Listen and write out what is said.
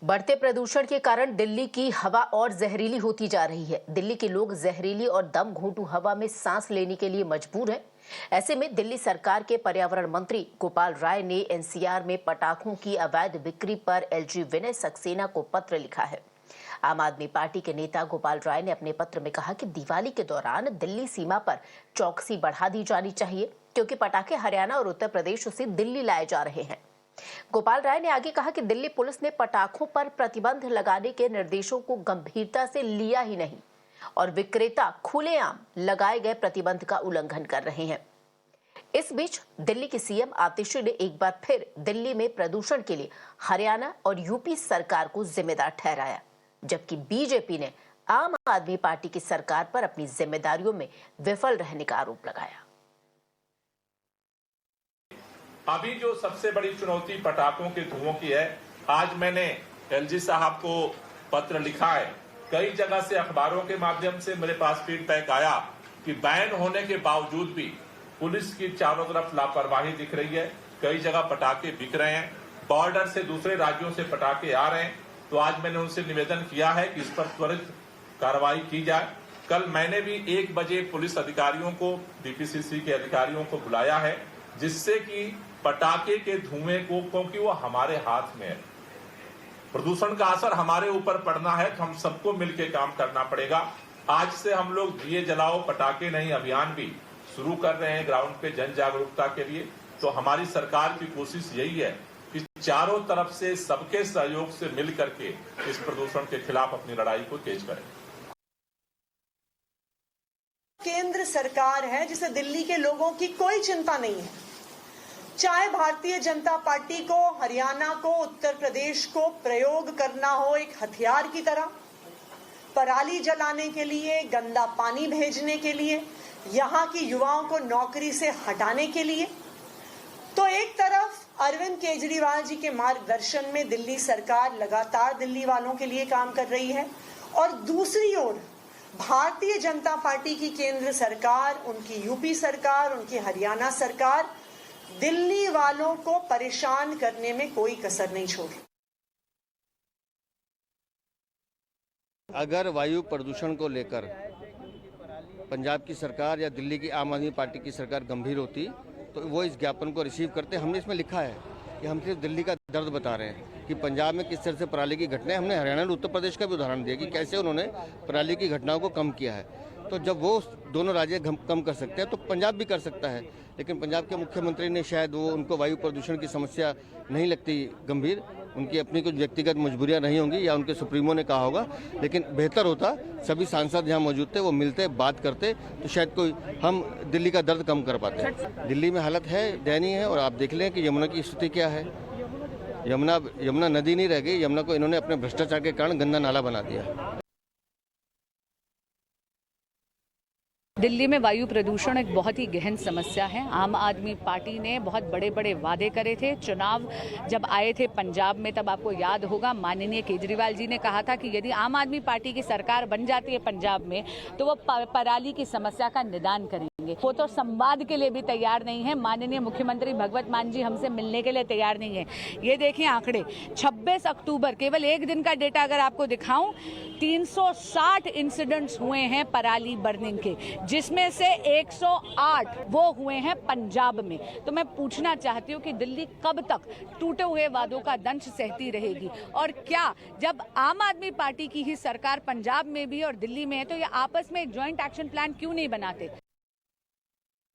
बढ़ते प्रदूषण के कारण दिल्ली की हवा और जहरीली होती जा रही है। दिल्ली के लोग जहरीली और दम घोंटू हवा में सांस लेने के लिए मजबूर हैं। ऐसे में दिल्ली सरकार के पर्यावरण मंत्री गोपाल राय ने एनसीआर में पटाखों की अवैध बिक्री पर एलजी विनय सक्सेना को पत्र लिखा है। आम आदमी पार्टी के नेता गोपाल राय ने अपने पत्र में कहा कि दिवाली के दौरान दिल्ली सीमा पर चौकसी बढ़ा दी जानी चाहिए, क्योंकि पटाखे हरियाणा और उत्तर प्रदेश से दिल्ली लाए जा रहे हैं। गोपाल राय ने आगे कहा कि दिल्ली पुलिस ने पटाखों पर प्रतिबंध लगाने के निर्देशों को गंभीरता से लिया ही नहीं और विक्रेता खुलेआम लगाए गए प्रतिबंध का उल्लंघन कर रहे हैं। इस बीच दिल्ली के सीएम आतिशी ने एक बार फिर दिल्ली में प्रदूषण के लिए हरियाणा और यूपी सरकार को जिम्मेदार ठहराया, जबकि बीजेपी ने आम आदमी पार्टी की सरकार पर अपनी जिम्मेदारियों में विफल रहने का आरोप लगाया। अभी जो सबसे बड़ी चुनौती पटाखों के धुओं की है, आज मैंने एलजी साहब को पत्र लिखा है। कई जगह से अखबारों के माध्यम से मेरे पास फीडबैक आया कि बैन होने के बावजूद भी पुलिस की चारों तरफ लापरवाही दिख रही है। कई जगह पटाखे बिक रहे हैं, बॉर्डर से दूसरे राज्यों से पटाखे आ रहे हैं। तो आज मैंने उनसे निवेदन किया है कि इस पर त्वरित कार्रवाई की जाए। कल मैंने भी 1 बजे पुलिस अधिकारियों को, डीपीसीसी के अधिकारियों को बुलाया है, जिससे कि पटाखे के धुएं को, क्योंकि वो हमारे हाथ में है, प्रदूषण का असर हमारे ऊपर पड़ना है, तो हम सबको मिलकर काम करना पड़ेगा। आज से हम लोग दिए जलाओ पटाखे नहीं अभियान भी शुरू कर रहे हैं ग्राउंड पे जन जागरूकता के लिए। तो हमारी सरकार की कोशिश यही है कि चारों तरफ से सबके सहयोग से मिल करके इस प्रदूषण के खिलाफ अपनी लड़ाई को तेज करें। केंद्र सरकार है जिसे दिल्ली के लोगों की कोई चिंता नहीं है। चाहे भारतीय जनता पार्टी को हरियाणा को, उत्तर प्रदेश को प्रयोग करना हो एक हथियार की तरह, पराली जलाने के लिए, गंदा पानी भेजने के लिए, यहाँ की युवाओं को नौकरी से हटाने के लिए, तो एक तरफ अरविंद केजरीवाल जी के मार्गदर्शन में दिल्ली सरकार लगातार दिल्ली वालों के लिए काम कर रही है, और दूसरी ओर भारतीय जनता पार्टी की केंद्र सरकार, उनकी यूपी सरकार, उनकी हरियाणा सरकार दिल्ली वालों को परेशान करने में कोई कसर नहीं छोड़ी। अगर वायु प्रदूषण को लेकर पंजाब की सरकार या दिल्ली की आम आदमी पार्टी की सरकार गंभीर होती तो वो इस ज्ञापन को रिसीव करते। हमने इसमें लिखा है कि हम सिर्फ दिल्ली का दर्द बता रहे हैं कि पंजाब में किस तरह से पराली की घटनाएं, हमने हरियाणा और उत्तर प्रदेश का भी उदाहरण दिया कि कैसे उन्होंने पराली की घटनाओं को कम किया है। तो जब वो दोनों राज्य कम कर सकते हैं तो पंजाब भी कर सकता है। लेकिन पंजाब के मुख्यमंत्री ने शायद उनको वायु प्रदूषण की समस्या नहीं लगती गंभीर, उनकी अपनी कुछ व्यक्तिगत मजबूरियां नहीं होंगी या उनके सुप्रीमो ने कहा होगा। लेकिन बेहतर होता सभी सांसद यहाँ मौजूद थे, वो मिलते बात करते तो शायद कोई हम दिल्ली का दर्द कम कर पाते। दिल्ली में हालत है दयनीय है, और आप देख लें कि यमुना की स्थिति क्या है। यमुना नदी नहीं रह गई, यमुना को इन्होंने अपने भ्रष्टाचार के कारण गंदा नाला बना दिया। दिल्ली में वायु प्रदूषण एक बहुत ही गहन समस्या है। आम आदमी पार्टी ने बहुत बड़े बड़े वादे करे थे। चुनाव जब आए थे पंजाब में, तब आपको याद होगा माननीय केजरीवाल जी ने कहा था कि यदि आम आदमी पार्टी की सरकार बन जाती है पंजाब में तो वो पराली की समस्या का निदान करेंगे। वो तो संवाद के लिए भी तैयार नहीं है। माननीय मुख्यमंत्री भगवत मान जी हमसे मिलने के लिए तैयार नहीं है। ये देखिए आंकड़े, 26 अक्टूबर केवल एक दिन का डेटा अगर आपको दिखाऊं, 360 इंसिडेंट्स हुए हैं पराली बर्निंग के, जिसमें से 108 वो हुए हैं पंजाब में। तो मैं पूछना चाहती हूँ कि दिल्ली कब तक टूटे हुए वादों का दंश सहती रहेगी? और क्या जब आम आदमी पार्टी की ही सरकार पंजाब में भी और दिल्ली में है तो ये आपस में एक ज्वाइंट एक्शन प्लान क्यों नहीं बनाते?